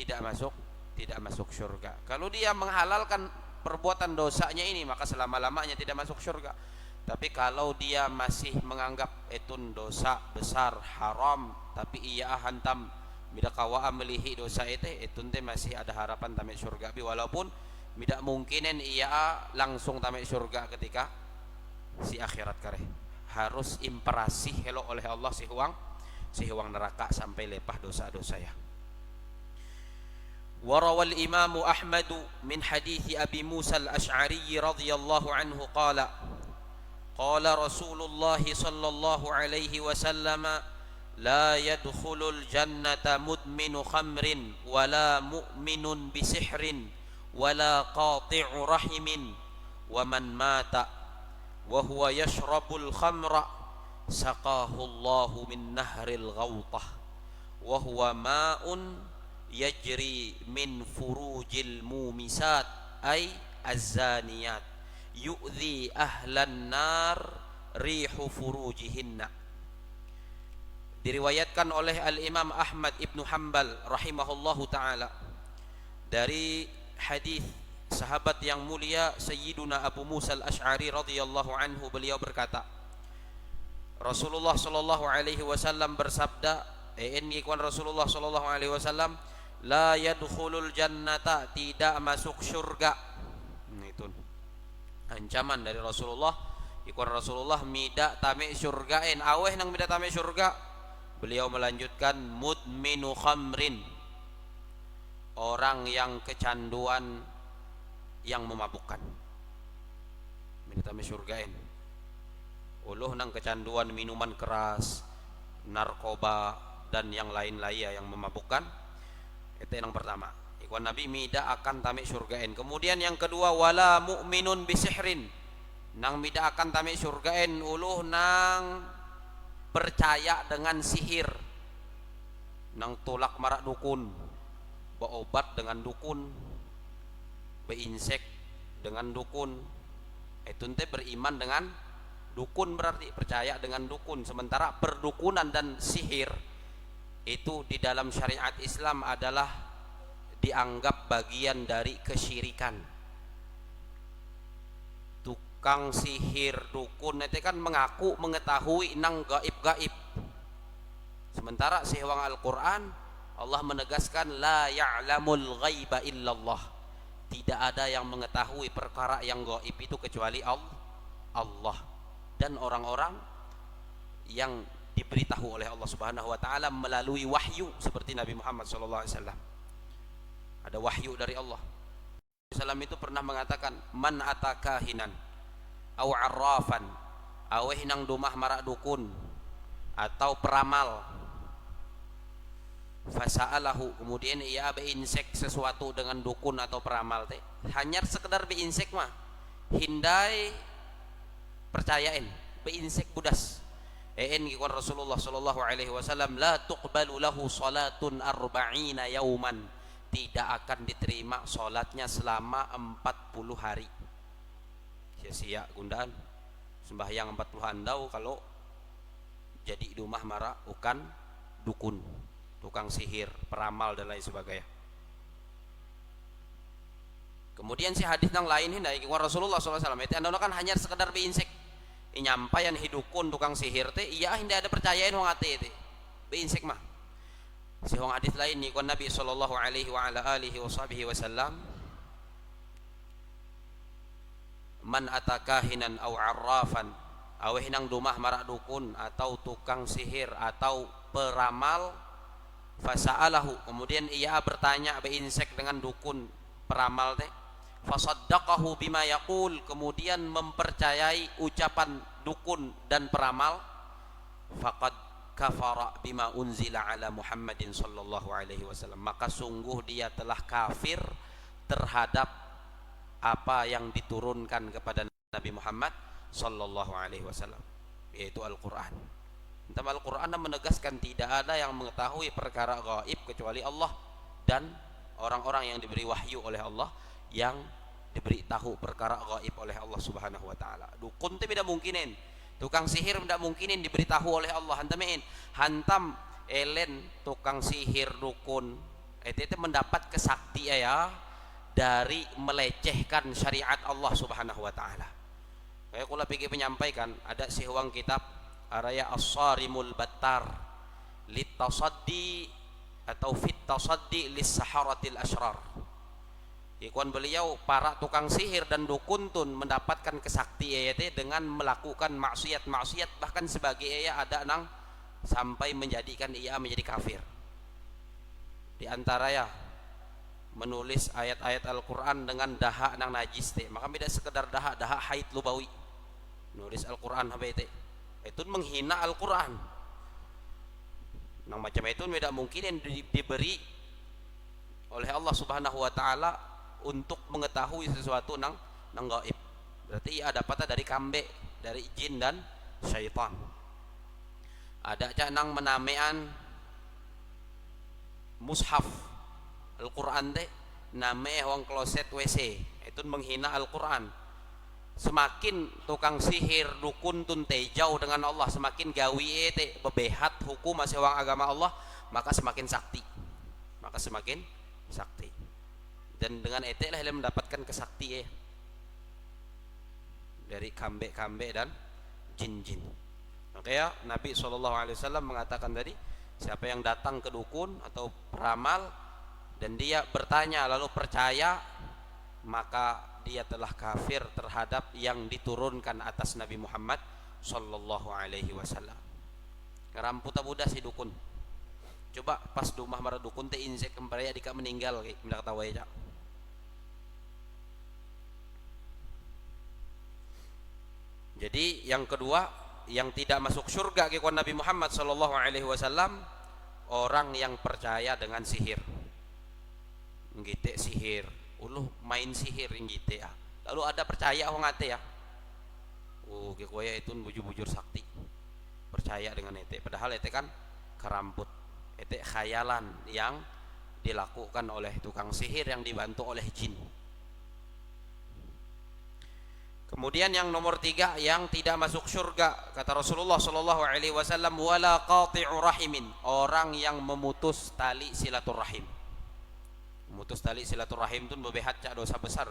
tidak masuk surga. Kalau dia menghalalkan perbuatan dosanya ini, maka selama-lamanya tidak masuk surga. Tapi kalau dia masih menganggap itu dosa besar haram, tapi ia hantam mida kawaa melihi dosa itu masih ada harapan tamek surga. Walaupun tidak mungkinin ia langsung tamek surga ketika si akhirat kareh. Harus imparasi hello oleh Allah si huang neraka sampai lepah dosa-dosa ya. Warawal Imam Ahmad min hadits Abi Musa al-Ash'ari radhiyallahu anhu qala qala Rasulullah sallallahu alaihi wasallam la yadkhulul jannata mudminu khamrin wala mu'minun bisihrin wala qati'u rahimin wa man mata wa huwa yashrabul khamra saqahu Allahu min nahril ghawtah wa huwa ma'un yajri min furujil mumisat ay az-zaniyat yu'dhi ahlan nar rihu furujihinna. Diriwayatkan oleh Al-Imam Ahmad Ibnu Hanbal rahimahullahu ta'ala dari hadis sahabat yang mulia Sayyiduna Abu Musa al-Ash'ari radhiyallahu anhu, beliau berkata Rasulullah sallallahu alaihi wasallam bersabda, Rasulullah sallallahu alaihi wasallam la yadkhulul jannata, tidak masuk surga. Itu ancaman dari Rasulullah. Rasulullah mida tame surga aweh nang mida tame surga. Beliau melanjutkan mudminu khamrin, orang yang kecanduan yang memabukkan. Mida tame surga uluh nang kecanduan minuman keras, narkoba dan yang lain-lain yang memabukkan. Itu yang pertama. Ikhwan Nabi mida akan tamik surgain. Kemudian yang kedua wala mu'minun bisihrin, nang mida akan tamik surgain uluh nang percaya dengan sihir, nang tulak marak dukun, berobat dengan dukun, beinsek dengan dukun. Itu ente beriman dengan dukun, berarti percaya dengan dukun. Sementara perdukunan dan sihir itu di dalam syariat Islam adalah dianggap bagian dari kesyirikan. Tukang sihir dukun itu kan mengaku mengetahui nang gaib-gaib. Sementara sehwang Al-Quran Allah menegaskan la ya'lamul ghaiba illallah, tidak ada yang mengetahui perkara yang gaib itu kecuali Allah dan orang-orang yang diberitahu oleh Allah Subhanahu wa taala melalui wahyu seperti Nabi Muhammad sallallahu alaihi wasallam. Ada wahyu dari Allah. Sallam itu pernah mengatakan man atakahinan au arrafan, aweh nang dumah marak dukun atau peramal, fasa'alahu, kemudian ia beinsek sesuatu dengan dukun atau peramal teh, hanya sekedar beinsek mah hindai percayain beinsek budas. Ngikon Rasulullah sallallahu alaihi wasallam la tuqbalu lahu salatun arba'ina yauman, tidak akan diterima salatnya selama 40 hari. Sia-sia gundaan sembahyang 40 handau kalau jadi di rumah mara ukan dukun, tukang sihir, peramal dan lain sebagainya. Kemudian si hadis yang lain ini Rasulullah sallallahu alaihi wasallam itu anda kan hanya sekedar beinsek nyampaian hidukun tukang sihir teh iya tidak ada percayaan wong ate teh beinsek mah. Si wong hadis lain ni kon Nabi sallallahu alaihi wa ala alihi wasallam man atakahinan au arrafan, aweh nang dumah marak dukun atau tukang sihir atau peramal, fasa'alahu, kemudian ia bertanya beinsek dengan dukun peramal teh, fasaddaqahu bima yaqul, kemudian mempercayai ucapan dukun dan peramal, faqad kafara bima unzila ala Muhammadin sallallahu alaihi wasallam, maka sungguh dia telah kafir terhadap apa yang diturunkan kepada Nabi Muhammad sallallahu alaihi wasallam, yaitu Al-Qur'an. Tentang Al-Qur'an menegaskan tidak ada yang mengetahui perkara gaib kecuali Allah dan orang-orang yang diberi wahyu oleh Allah, yang diberi tahu perkara gaib oleh Allah Subhanahu wa taala. Dukun itu tidak mungkinin, tukang sihir tidak mungkinin diberitahu oleh Allah. Hantam elen tukang sihir dukun Itu mendapat kesakti ya dari melecehkan syariat Allah Subhanahu wa taala. Kayak kula pikir menyampaikan ada sihuang kitab araya As-Sarimul Battar litasaddi atau fit tasaddi lis saharatil asyrar. Ikhwan beliau para tukang sihir dan dukun tun mendapatkan kesakti yaitu dengan melakukan maksiat-maksiat, bahkan sebagai ia ada nang sampai menjadikan ia menjadi kafir. Di antara ya menulis ayat-ayat Al-Qur'an dengan dahak nang najis teh, maka tidak sekedar dahak haid lubawi. Nulis Al-Qur'an habis itu menghina Al-Qur'an. Nang macam itu tidak mungkin yang diberi oleh Allah Subhanahu wa taala untuk mengetahui sesuatu nang gaib. Berarti ia dapatnya dari kambe, dari jin dan syaitan. Ada cak nang menamean mushaf Al-Qur'an teh name wong kloset WC, itu menghina Al-Qur'an. Semakin tukang sihir dukun tun jauh dengan Allah, semakin gawi teh bebehat hukum masih wang agama Allah, maka semakin sakti. Maka semakin sakti. Dan dengan itu lah dia mendapatkan kesakti dari kambe-kambe dan jin-jin. Makanya Nabi SAW mengatakan tadi, siapa yang datang ke dukun atau peramal dan dia bertanya lalu percaya, maka dia telah kafir terhadap yang diturunkan atas Nabi Muhammad SAW. Ngeramputa budak si dukun. Coba pas di rumah marah dukun teh insek kembaraya dika meninggal kayak mendak tahu aja. Jadi yang kedua, yang tidak masuk surga kepada Nabi Muhammad SAW, orang yang percaya dengan sihir. Ngite sihir, uluh main sihir ngite ya. Lalu ada percaya orang ate ya. Oh, kikoya itu bujur-bujur sakti. Percaya dengan itu. Padahal itu kan keramput. Itu khayalan yang dilakukan oleh tukang sihir yang dibantu oleh jin. Kemudian yang nomor 3 yang tidak masuk surga, kata Rasulullah SAW, wala qati'u rahimin, orang yang memutus tali silaturahim. Memutus tali silaturahim itu bebehat cak dosa besar,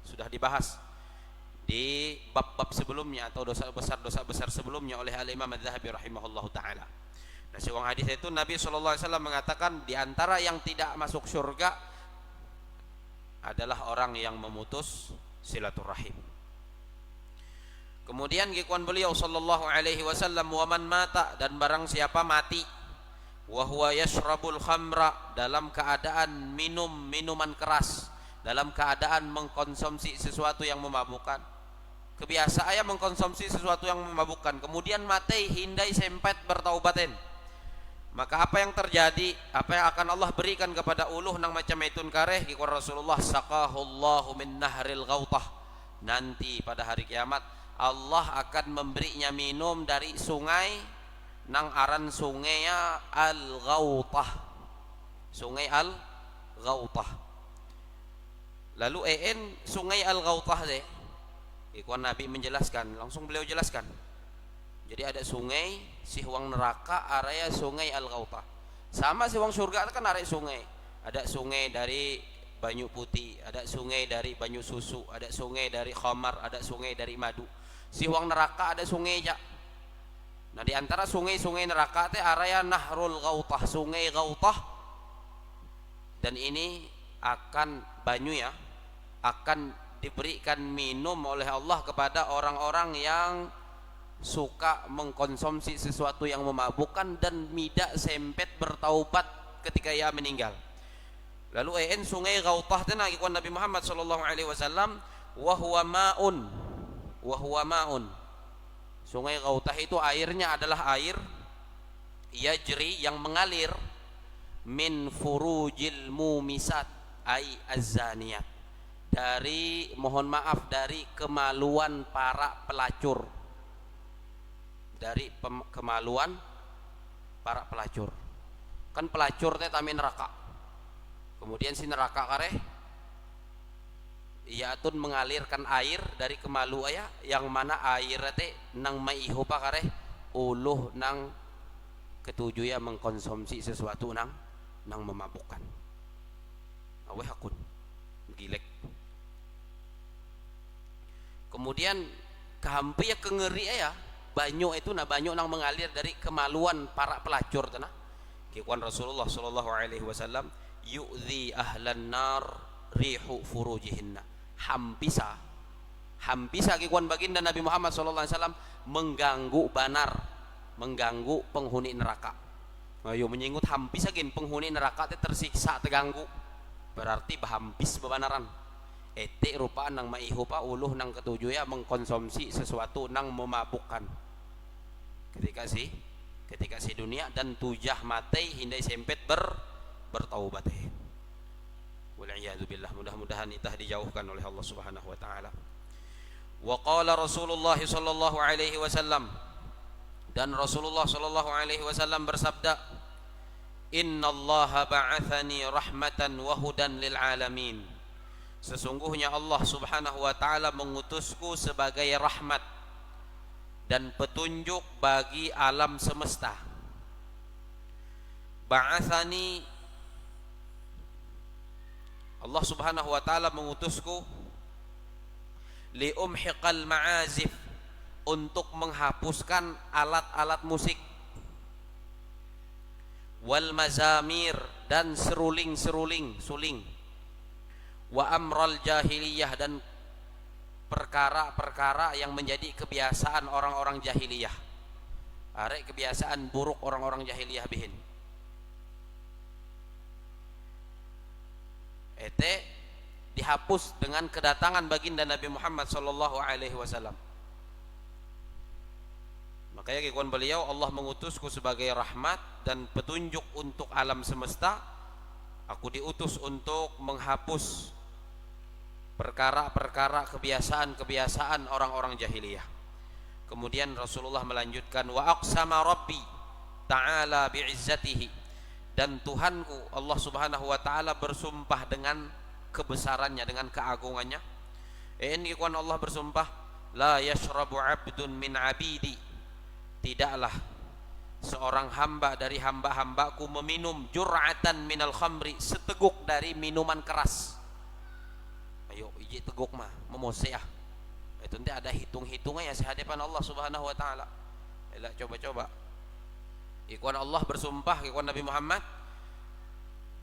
sudah dibahas di bab-bab sebelumnya atau dosa besar sebelumnya oleh Al-Imam Adz-Dzahabi rahimahullahu taala. Nah, sewang hadis itu Nabi SAW mengatakan di antara yang tidak masuk surga adalah orang yang memutus silaturahim. Kemudian gikuan beliau sallallahu alaihi wasallam, wa man mata, dan barang siapa mati, wa huwa yashrabul khamra, dalam keadaan minum minuman keras, dalam keadaan mengkonsumsi sesuatu yang memabukkan. Kebiasaan mengkonsumsi sesuatu yang memabukkan, kemudian mati hindai sempet bertaubatin. Maka apa yang terjadi? Apa yang akan Allah berikan kepada uluh nang macam itun kareh gikuan Rasulullah, saqahullahu min nahril ghautah. Nanti pada hari kiamat Allah akan memberinya minum dari sungai nang aran sungainya Al-Ghautah. Sungai Al-Ghautah. Lalu sungai Al-Ghautah deh. Ikhwan Nabi menjelaskan, langsung beliau jelaskan. Jadi ada sungai sihuang neraka area sungai Al-Ghautah. Sama sihuang surga kan area sungai. Ada sungai dari banyu putih, ada sungai dari banyu susu, ada sungai dari khamar, ada sungai dari madu. Sihuang neraka ada sungai ja. Nah, di antara sungai-sungai neraka teh area Nahrul Ghautah, sungai Ghautah. Dan ini akan banyu ya, akan diberikan minum oleh Allah kepada orang-orang yang suka mengkonsumsi sesuatu yang memabukkan dan tidak sempet bertaubat ketika ia meninggal. Lalu sungai Ghautah teh Nabi Muhammad sallallahu alaihi wasallam, wa huwa ma'un. Sungai Ghautah itu airnya adalah air yajri yang mengalir min furujil mumisat ay azzaniyat, dari dari kemaluan para pelacur. Dari kemaluan para pelacur. Kan pelacur teh tami neraka. Kemudian si neraka kareh ia tun mengalirkan air dari kemalu aya, yang mana air teh nang maiho pa kareh uluh nang ketujuh ya mengkonsumsi sesuatu nang memabukkan. Kemudian kahampi ya kengeri ya banyu itu banyu nang mengalir dari kemaluan para pelacur tanah. Kikuan Rasulullah sallallahu alaihi wasallam yu'zi ahlan nar rihu furujihinna. Hampisa kikuan baginda Nabi Muhammad sallallahu alaihi wasallam mengganggu banar, mengganggu penghuni neraka. Ayo menyingut hampisa gin penghuni neraka teh tersiksa terganggu. Berarti bahampis bebanaran. Ete rupaan nang maihupa uluh nang ketujuh ya mengkonsumsi sesuatu nang memabukkan. Ketika si dunia dan tujah mati hindai sempet bertaubat. Wal'iyadzubillah, mudah-mudahan itah dijauhkan oleh Allah Subhanahu wa taala. Wa qala Rasulullah sallallahu alaihi wasallam, dan Rasulullah sallallahu alaihi wasallam bersabda, innallaha ba'athani rahmatan wa hudan lil alamin. Sesungguhnya Allah Subhanahu wa taala mengutusku sebagai rahmat dan petunjuk bagi alam semesta. Ba'athani, Allah Subhanahu wa taala mengutusku li umhiqal ma'azif, untuk menghapuskan alat-alat musik, wal mazamir, dan seruling, wa amral jahiliyah, dan perkara-perkara yang menjadi kebiasaan orang-orang jahiliyah. Arek kebiasaan buruk orang-orang jahiliyah bihin. Ete dihapus dengan kedatangan baginda Nabi Muhammad sallallahu alaihi wasallam. Makanya kekuan beliau, Allah mengutusku sebagai rahmat dan petunjuk untuk alam semesta. Aku diutus untuk menghapus perkara-perkara kebiasaan orang-orang jahiliyah. Kemudian Rasulullah melanjutkan, wa aqsama rabbi ta'ala bi'izzatihi, dan Tuhanku Allah Subhanahu wa taala bersumpah dengan kebesarannya, dengan keagungannya. Ini kan Allah bersumpah, la yashrabu 'abdun min 'abidi, tidaklah seorang hamba dari hamba-hambaku meminum jur'atan minal khamri, seteguk dari minuman keras. Ayo iji teguk mah memose ya. Itu nanti ada hitung-hitungnya ya sehadapan Allah Subhanahu wa taala. Elak coba-coba. Ikuan Allah bersumpah, ikuan Nabi Muhammad,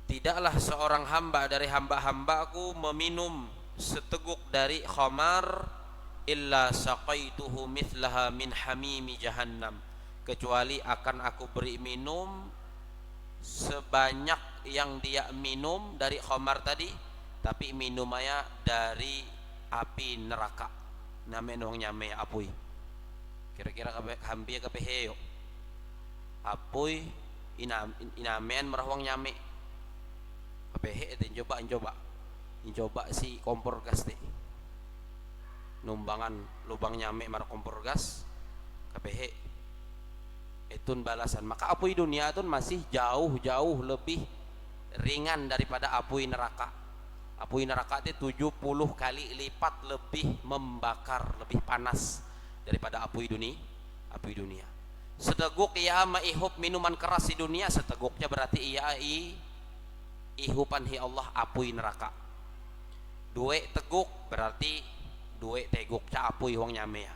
tidaklah seorang hamba dari hamba-hambaku meminum seteguk dari khamar illa saqaituhu mithlaha min hamimi jahannam, kecuali akan aku beri minum sebanyak yang dia minum dari khamar tadi, tapi minumnya dari api neraka. Name nong nyame apuy. Kira-kira hampir kepeheyo. Apuy inamen merawang nyame. Kepehe itu coba si kompor gas teh. Numbangan lubang nyame marah kompor gas. Kepehe. Itun balasan. Maka apuy dunia itu masih jauh lebih ringan daripada apuy neraka. Api neraka itu 70 kali lipat lebih membakar, lebih panas daripada api dunia. Seteguk ia maihup minuman keras di dunia, seteguknya berarti ia ihupan hi Allah api neraka. Dua teguk berarti dua teguk ca api wong nyame ya.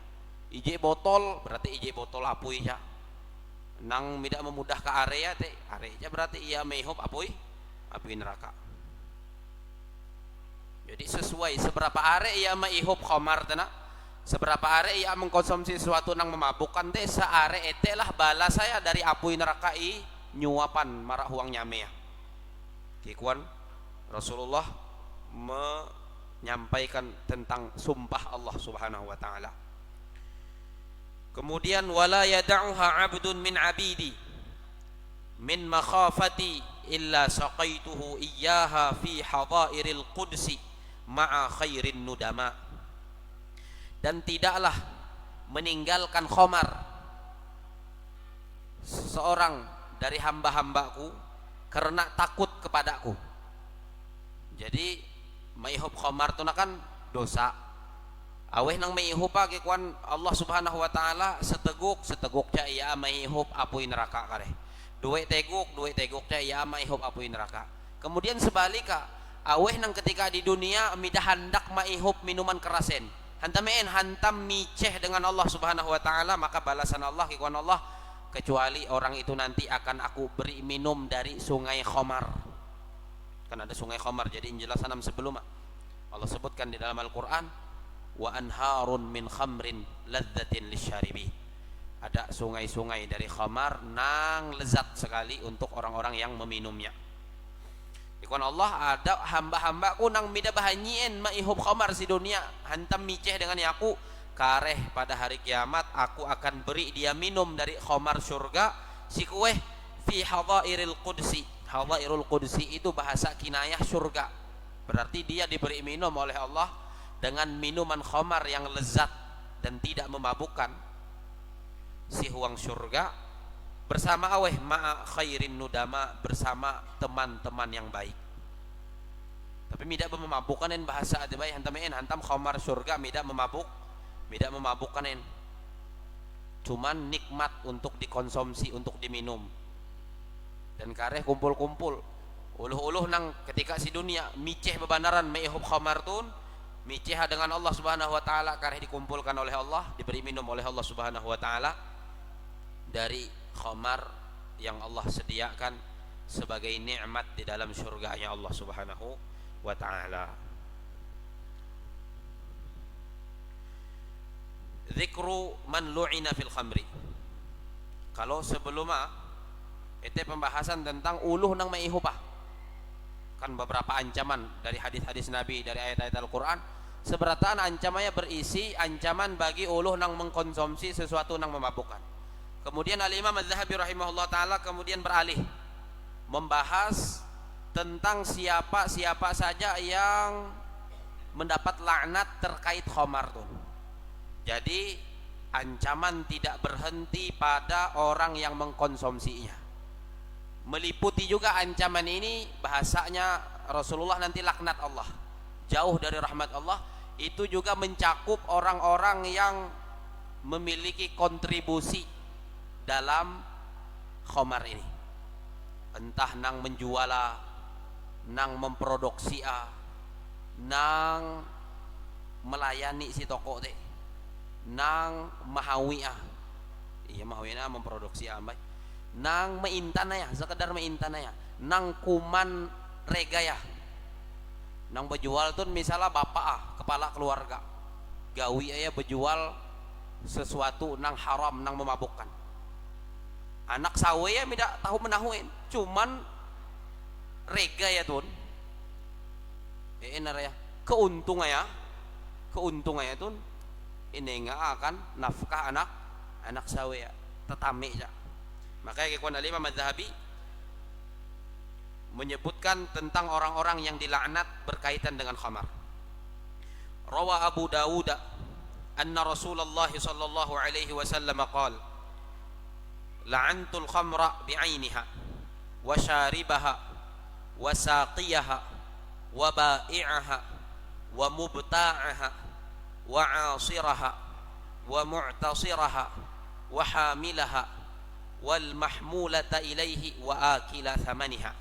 Ije botol berarti ije botol api ya. Nang tidak memudah ke area teh, area berarti ia maihup api neraka. Jadi sesuai seberapa are ia maihup khamar tena, seberapa are ia mengkonsumsi sesuatu nang memabukkan teh, seare ete lah bala saya dari api neraka nyuapan marah huang nyame ya. Kikuan Rasulullah menyampaikan tentang sumpah Allah Subhanahu wa taala. Kemudian wala yad'uha 'abdun min 'abidi min makhafati illa saqaituhu iyyaha fi hadairil qudsi ma'a khairin nudama, dan tidaklah meninggalkan khamar seorang dari hamba-hambaku karena takut kepadaku. Jadi maihup khamar tu kan dosa. Aweh nang maihup kekuan Allah Subhanahu wa taala seteguk ca ia maihup api neraka kareh. Dua teguk ca ia maihup api neraka. Kemudian sebaliknya aweh nang ketika di dunia midah hendak maihup minuman kerasen, hantam miceh dengan Allah Subhanahu wa taala, maka balasan Allah ikwan Allah, kecuali orang itu nanti akan aku beri minum dari sungai Khamar. Kan ada sungai Khamar, jadi penjelasan sebelum Allah sebutkan di dalam Al-Qur'an, wa anharun min khamrin ladzatin lisyaribin. Ada sungai-sungai dari khamar nang lezat sekali untuk orang-orang yang meminumnya. Ikon Allah, ada hamba-hambaku nang mida bahanyien maihub khamar si dunia, hantam miceh dengan yaku, kareh pada hari kiamat aku akan beri dia minum dari khamar surga si kueh fi hadairil qudsi. Hadairul qudsi itu bahasa kinayah surga, berarti dia diberi minum oleh Allah dengan minuman khamar yang lezat dan tidak memabukkan. Si huang surga bersama aweh ma'a khairin nudama, bersama teman-teman yang baik. Tapi tidak memabukkan en bahasa ada baik hantam khamar surga tidak memabukkan en. Cuman nikmat untuk dikonsumsi, untuk diminum. Dan kareh kumpul-kumpul uluh-uluh nang ketika si dunia miceh bebandaran maihub khamar tun, miceh dengan Allah Subhanahu wa taala, kareh dikumpulkan oleh Allah, diberi minum oleh Allah Subhanahu wa taala dari khamar yang Allah sediakan sebagai nikmat di dalam surganya Allah Subhanahu wa taala. Dzikru man lu'ina fil khamri. Kalau sebelumnya itu pembahasan tentang uluh nang maihupah, kan beberapa ancaman dari hadis-hadis Nabi, dari ayat-ayat Al-Qur'an, seberataan ancamannya berisi ancaman bagi uluh nang mengkonsumsi sesuatu nang memabukkan. Kemudian Al-Imam Az-Zahabi rahimahullah ta'ala kemudian beralih membahas tentang siapa saja yang mendapat laknat terkait khamar tuh. Jadi ancaman tidak berhenti pada orang yang mengkonsumsinya, meliputi juga ancaman ini bahasanya Rasulullah nanti laknat Allah, jauh dari rahmat Allah. Itu juga mencakup orang-orang yang memiliki kontribusi dalam khamar ini, entah nang menjuala, nang memproduksi, nang melayani si toko teh, nang mahawi iya mahawi memproduksi baik, nang meintanaya, sekedar meintanaya, nang kuman regaya, nang berjual tuh misalnya bapak kepala keluarga gawi berjual sesuatu nang haram, nang memabukkan. Anak sawe ya tidak tahu menahuin, cuman rega ya tun, enar ya keuntungan ya tun, ini nggak akan nafkah anak sawe ya tetame ya. Makanya kawan Al-Imam Az-Zahabi menyebutkan tentang orang-orang yang dilaknat berkaitan dengan khamar. Rawa Abu Dawud anna Rasulullah sallallahu alaihi wasallam qala la'antul khamra bi'ainiha wa syaribaha wa saqiyaha wa ba'i'aha wa mubta'aha wa 'asiraha wa mu'tasiraha wa hamilaha wal mahmulata ilaihi wa akila thamaniha.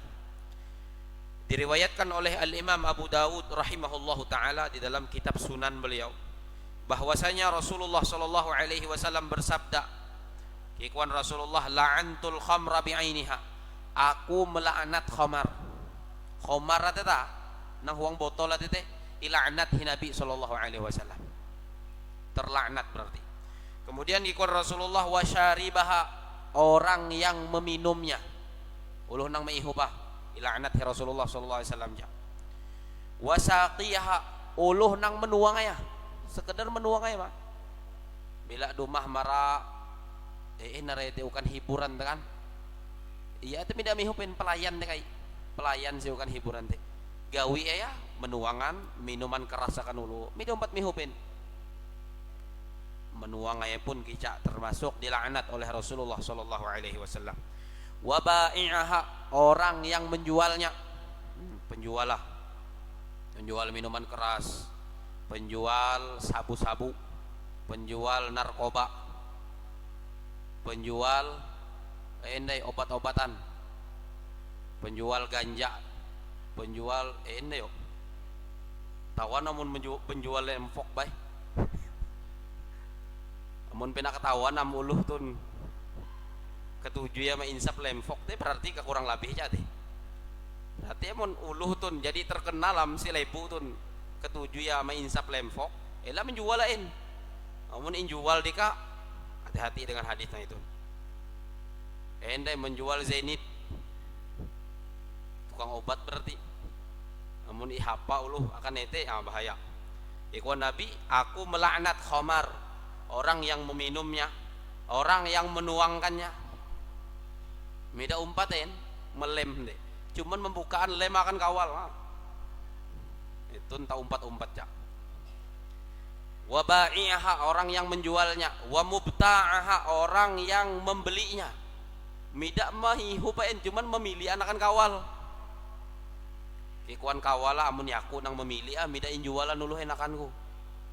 Diriwayatkan oleh Al-Imam Abu Dawud rahimahullahu taala di dalam kitab Sunan beliau bahwasanya Rasulullah sallallahu alaihi wasallam bersabda, ikhwan Rasulullah, la'antul khamra bi'ainiha, aku melaknat khamar. Khamar tata nang huang botol tete ilaknat Nabi sallallahu alaihi wasallam, terlaknat berarti. Kemudian ikhwan Rasulullah wa syaribaha, orang yang meminumnya, uluh nang maihubah ilaknat Rasulullah sallallahu alaihi wasallam. Wa saqiyaha, uluh nang menuangnya, sekedar menuangnya mah. Bila dumah mara narete ukan hiburan kan, iya itu tidak mihupin pelayan deh, pelayan sih ukan hiburan teh, gawi ya menuangan minuman keras akan ulu minum empat mihupin, menuang ayah pun kicak termasuk dilaknat oleh Rasulullah sallallahu alaihi wasallam. Wa ba'i'aha, orang yang menjualnya, penjual minuman keras, penjual sabu-sabu, penjual narkoba, penjual obat-obatan, penjual ganja, penjual tawa namun penjual lempok bay Mun pina ketahuan 60 tun ketujuh ya mainsap lempok teh berarti kekurang lebih aja teh. Berarti mun uluh tun jadi terkenal am si lebu tun ketujuh ya mainsap lempok, elah menjual lain. Mun injual dika hati-hati dengan hadisnya itu. Endai menjual zenit tukang obat berarti. Namun ihapa uluh akan nete bahaya. Ikhwan Nabi, aku melaknat khamar, orang yang meminumnya, orang yang menuangkannya. Mida umpatin melem deh. Cuman membukaan lem akan kawal. Itu entah umpat-umpat cak. Wa ba'i'aha, orang yang menjualnya, wa mubta'aha, orang yang membelinya. Mida mahihu paen cuman memilih anakan kawal. Ikuan kawala amun yaku nang memilih mida injualan dulu enakanku.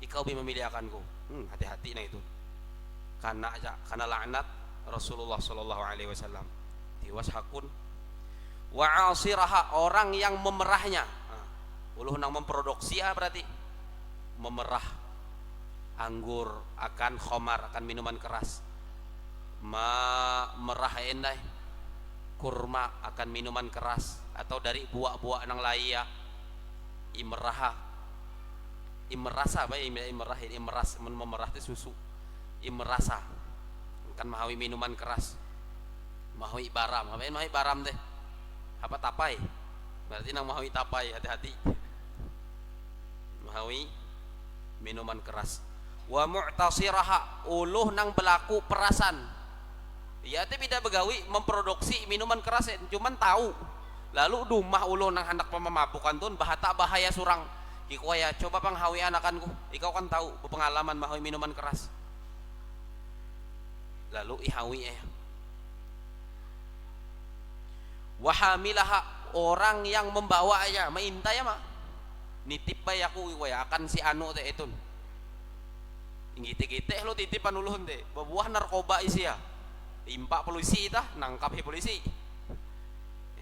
Ikau bi memilih akanku. Hati-hati nah itu. Karena laknat Rasulullah sallallahu alaihi wasallam. Tiwas hakun. Wa asiraha, orang yang memerahnya. Uluh nang memproduksi berarti memerah anggur akan khamar, akan minuman keras. Merah endai kurma akan minuman keras, atau dari buah-buah nang laia imeraha imerasa apa imerah ini imeras memerah itu susu imerasa kan mahawi minuman keras mahawi baram apa mahawi baram teh apa tapai berarti nang mahawi tapai hati-hati mahawi minuman keras. Wa mu'tasiraha, uluh nang berlaku perasan. Ya teh tidak begawi memproduksi minuman keras cuman tahu lalu dumah uluh nang hendak pemabukan tun bahaya surang iku ya coba panghawi anakanku ikau kan tahu pengalaman mahawi minuman keras lalu ihawi wahamilaha, orang yang membawanya mainta ya mah nitip bae aku ya akan si anu teh etun ngite-ngite lo titipan uluhun teh buah narkoba isi ya impak polisi tah nangkap polisi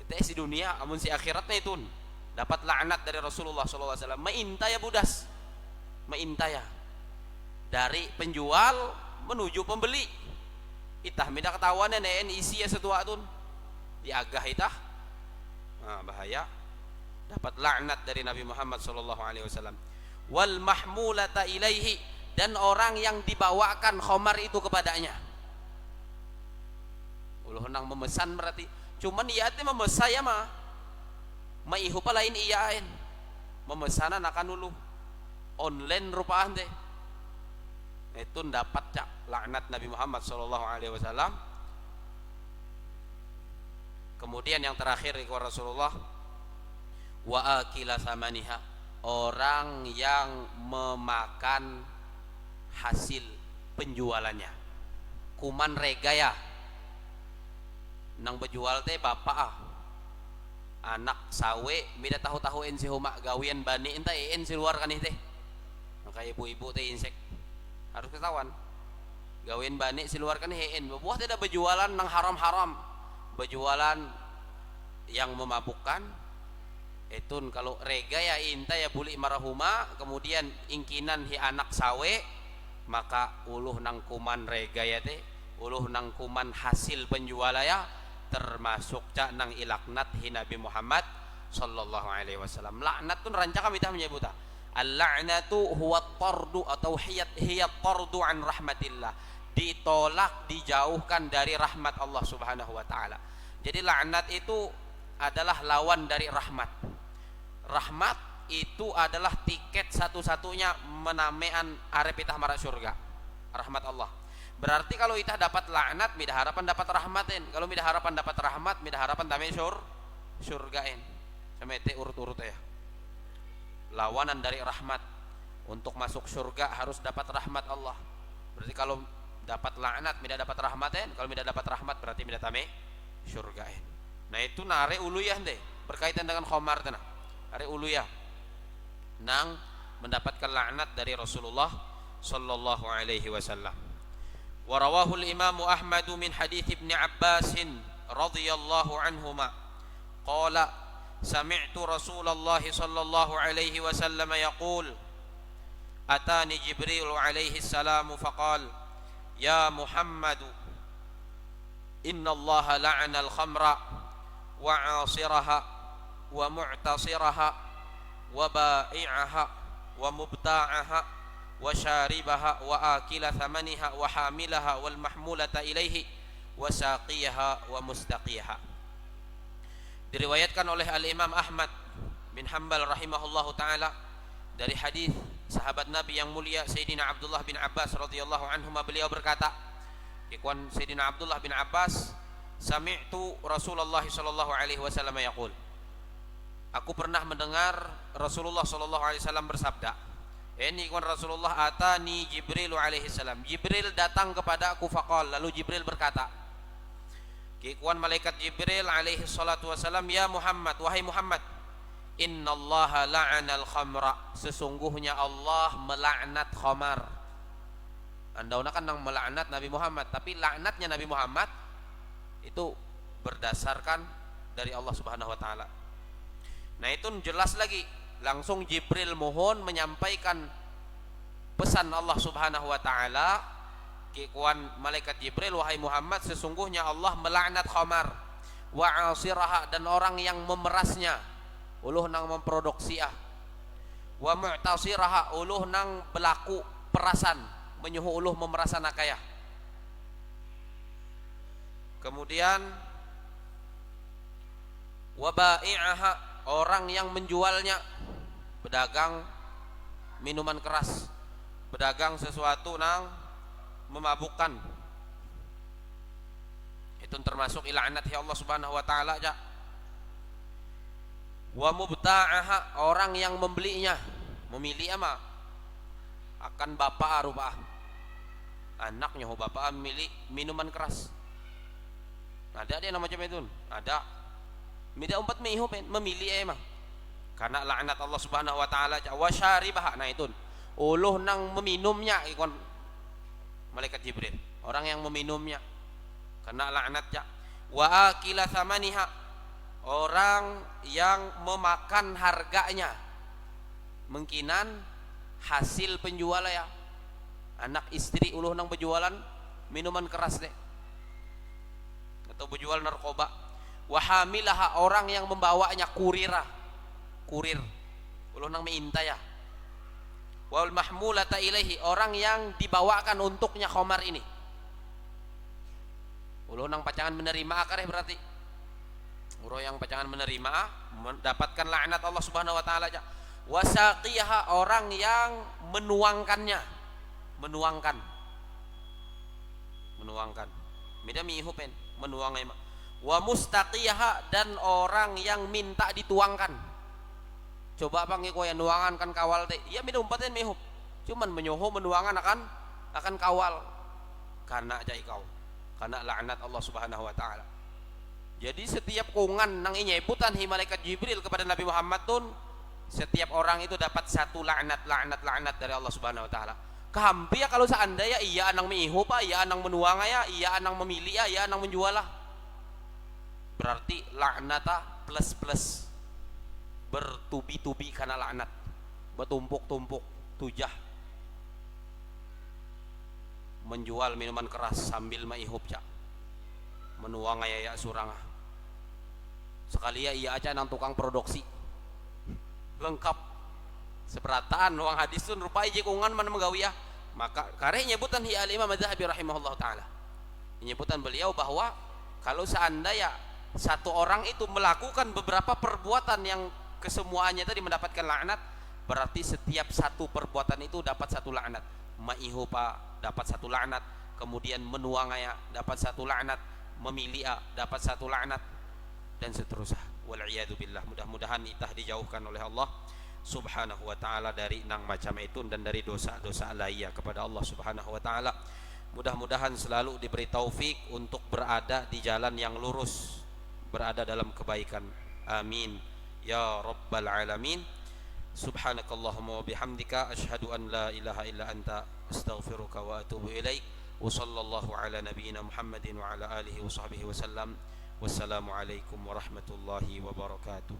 itu si dunia amun si akhiratnya itu dapat laknat dari Rasulullah sallallahu alaihi wasallam. Mainta ya budas, mainta ya dari penjual menuju pembeli itah mida ketahuan nen isi ya setua tun diagah itah bahaya dapat laknat dari Nabi Muhammad sallallahu alaihi wasallam. Wal mahmulata ilaihi, dan orang yang dibawakan khamar itu kepadanya. Uluh nang memesan berarti cuman iya teh memesan ya mah maihu pa lain iyain memesanan akan ulu online rupaan teh itu dapat cak laknat Nabi Muhammad sallallahu alaihi wasallam. Kemudian yang terakhir ikhwan Rasulullah, wa akila samaniha, orang yang memakan hasil penjualannya. Kuman regaya nang bejual teh bapak anak sawe mida tahu-tahu en si huma gawian bani enta en si luar kan teh maka ibu-ibu teh insek harus ketahuan gawian bani si luar kan en buah teh ada bejualan nang haram-haram bejualan yang memabukkan etun kalau regaya inta ya buli marahuma kemudian ingkinan hi anak sawe maka uluh nang kuman regaya teh uluh nang kuman hasil penjualaya termasuk cak nang ilaknat hi Nabi Muhammad sallallahu alaihi wasallam. Laknat tun ranca kami tah menyebut al-la'natu huwa tardu atau hiya tardu an rahmatillah, ditolak dijauhkan dari rahmat Allah subhanahu wa ta'ala. Jadi laknat itu adalah lawan dari rahmat. Rahmat itu adalah tiket satu-satunya menamean arep itah marah surga, rahmat Allah. Berarti kalau itah dapat laknat mida harapan dapat rahmatin, kalau mida harapan dapat rahmat mida harapan damai surgain. Sama itu urut-urut ya lawanan dari rahmat. Untuk masuk surga harus dapat rahmat Allah. Berarti kalau dapat laknat mida dapat rahmatin, kalau mida dapat rahmat berarti mida tame surgain. Nah itu nare uluyah deh berkaitan dengan khamar tanah nare uluyah nang mendapatkan laknat dari Rasulullah sallallahu alaihi wasallam. Wa rawahu al-Imam Ahmad min hadits Ibn Abbas radhiyallahu anhuma qala sami'tu Rasulullah sallallahu alaihi wasallam yaqul atani Jibril alaihi salam faqala ya Muhammadu innallaha la'ana al-khamra wa 'asiraha wa mu'tasiraha wa ba'i'aha wa mubta'aha wa syaribaha wa akila thamaniha wa hamilaha wal mahmulata ilaihi wa saqiyaha wa mustaqiyaha. Diriwayatkan oleh Al-Imam Ahmad bin Hanbal rahimahullahu taala dari hadis sahabat Nabi yang mulia Sayyidina Abdullah bin Abbas radhiyallahu anhuma, beliau berkata, ikhwan, Sayyidina Abdullah bin Abbas, sami'tu Rasulullah sallallahu alaihi wasallam yaqul, aku pernah mendengar Rasulullah sallallahu alaihi wasallam bersabda. Ini ikhwan, Rasulullah atani Jibril alaihi salam, Jibril datang kepada aku, faqal, lalu Jibril berkata, ikhwan, malaikat Jibril alaihi salatu wasallam, ya Muhammad, wahai Muhammad, innallaha la'anal khamra, sesungguhnya Allah melaknat khamar. Anda kan nang melaknat Nabi Muhammad, tapi laknatnya Nabi Muhammad itu berdasarkan dari Allah Subhanahu wa taala. Nah, itu jelas lagi, langsung Jibril mohon menyampaikan pesan Allah Subhanahu wa taala, kikuan malaikat Jibril, wahai Muhammad, sesungguhnya Allah melaknat khamar wa 'asiraha, dan orang yang memerasnya, uluh nang memproduksi wa mu'tasiraha, uluh nang berlaku perasan, menyuhu uluh memerasan akaya. Kemudian wa ba'i'aha, orang yang menjualnya, pedagang minuman keras, pedagang sesuatu nang memabukkan, itu termasuk ila'nat ya Allah Subhanahu wa taala aja. Wa mubta'aha, orang yang membelinya, memilih ama akan bapak rupa anaknya, bapak memilih minuman keras. Ada dia nama macam itu, ada mida umpat mihupen memilih emang karena laknat Allah Subhanahu wa taala. Wa syaribah, nah itu uluh nang meminumnya, ikon malaikat Jibril, orang yang meminumnya karena laknatnya. Wa akila thamaniha, orang yang memakan harganya, mungkinan hasil penjual ya, anak istri uluh nang penjualan minuman keras deh, atau penjual narkoba. Wa hamilaha, orang yang membawanya, kurir uluh nang minta ya. Wal mahmulata ilaihi, orang yang dibawakan untuknya khamar ini, uluh nang pacangan menerima akareh, berarti uluh yang pacangan menerima mendapatkan laknat Allah Subhanahu wa taala aja. Wasaqiyaha, orang yang menuangkannya, menuangkan beda mihupen menuang emang. Wa mustaqiyaha, dan orang yang minta dituangkan. Coba bang iko yang nuangan kan kawal teh, iya beda umpatin mihup, cuman menyoho menuangan akan kawal, karena jai kau karena laknat Allah Subhanahu wa taala. Jadi setiap kungan nang inyebutan hi malaikat Jibril kepada Nabi Muhammad tun, setiap orang itu dapat satu laknat dari Allah Subhanahu wa taala. Kehampi ya kalau seandainya iya anang miho pa, iya anang menuanga ya, iya anang memilih ya, iya anang menjual lah. Berarti laknata plus bertubi-tubi karena laknat, bertumpuk-tumpuk tujah. Menjual minuman keras sambil maihub cak, menuanga ya suranga. Sekali ya iya aja nang tukang produksi lengkap seberataan uang hadis tun rupai jekungan mana menggawi ya. Maka kareh nyebutan hi al-Imam Az-Zahabi rahimahullah taala, nyebutan beliau bahwa kalau seandainya satu orang itu melakukan beberapa perbuatan yang kesemuanya tadi mendapatkan laknat, berarti setiap satu perbuatan itu dapat satu laknat. Maihupa dapat satu laknat, kemudian menuangaya dapat satu laknat, memilih dapat satu laknat, dan seterusnya. Wal'iyadu billah. Mudah-mudahan itah dijauhkan oleh Allah Subhanahu wa ta'ala dari nang macam itu dan dari dosa-dosa lainnya kepada Allah Subhanahu wa ta'ala. Mudah-mudahan selalu diberi taufik untuk berada di jalan yang lurus, berada dalam kebaikan. Amin ya rabbal alamin. Subhanakallahumma wa bihamdika asyhadu an la ilaha illa anta astaghfiruka wa atubu ilaik. Wa sallallahu ala nabiyyina Muhammadin wa ala alihi wa sahbihi wa sallam. Wassalamualaikum warahmatullahi wabarakatuh.